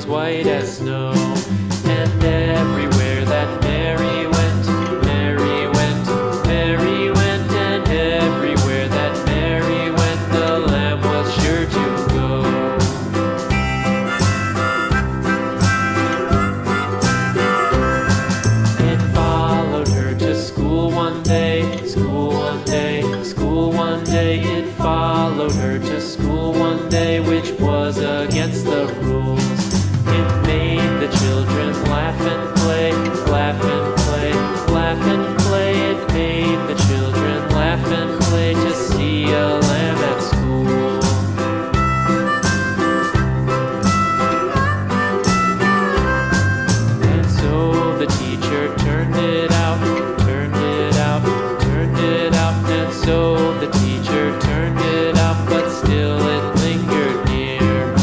was white as snow. And everywhere that Mary went, Mary went, Mary went, and everywhere that Mary went, the lamb was sure to go. It followed her to school one day, school one day, school one day. It followed her to school one day, which was against the rules. It made the children laugh and play, laugh and play, laugh and play. It made the children laugh and play to see a lamb at school. And so the teacher turned it out, turned it out, turned it out. And so the teacher turned it out, but still it lingered near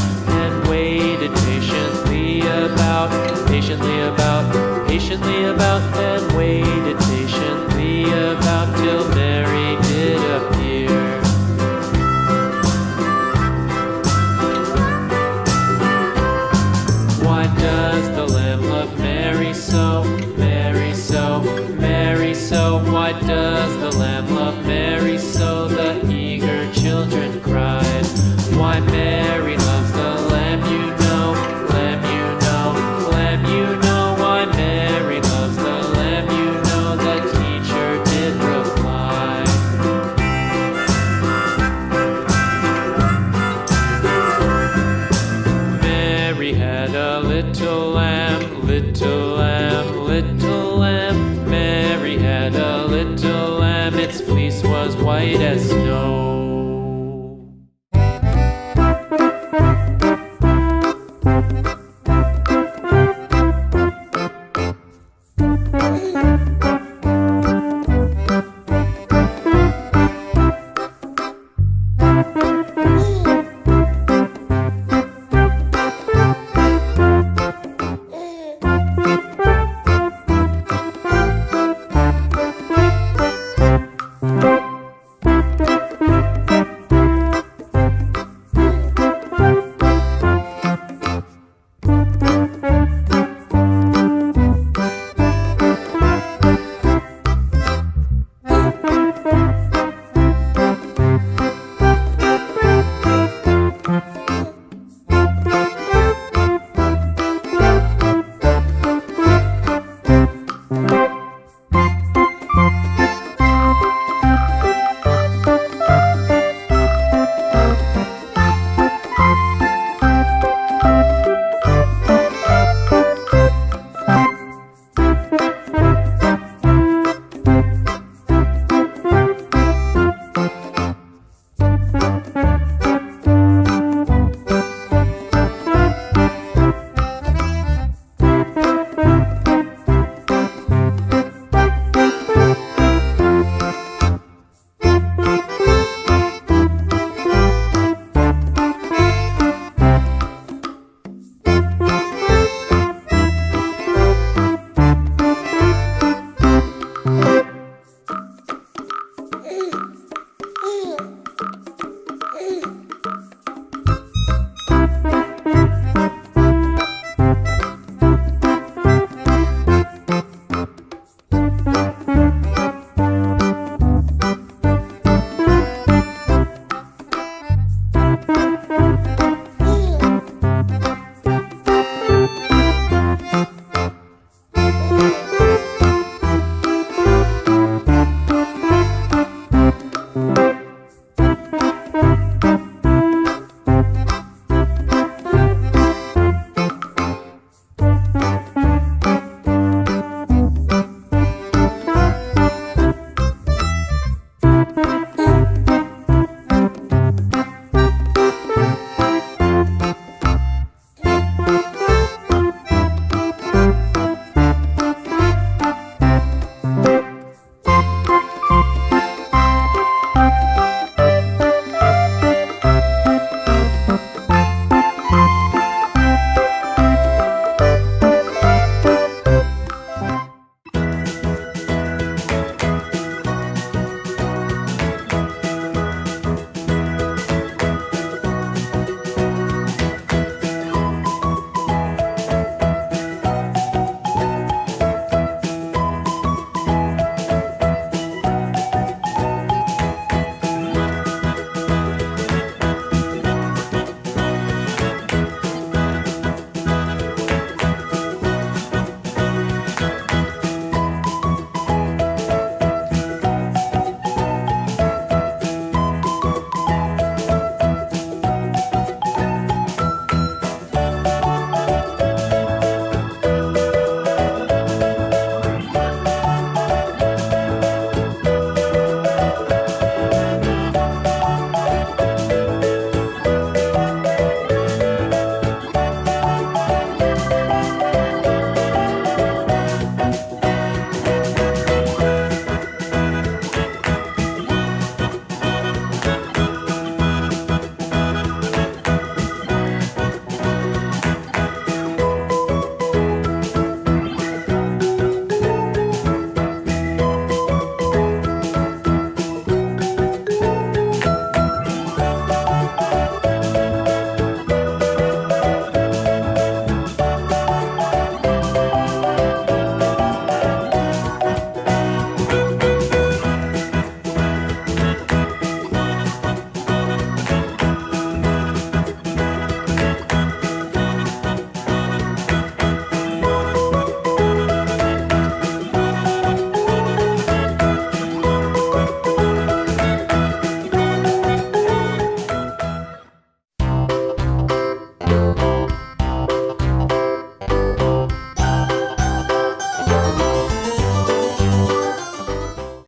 and waited patiently about, patiently about, patiently about, and waited patiently about till Mary did appear. Why does the lamb love Mary so, Mary so, Mary so? Why does the lamb love Mary so? The eager children cried. Why Mary loves the lamb, you know, lamb, you know, lamb, you know. Why Mary loves the lamb, you know, the teacher did reply. Mary had a little lamb, little lamb, little lamb. Mary had a little lamb, its fleece was white as snow.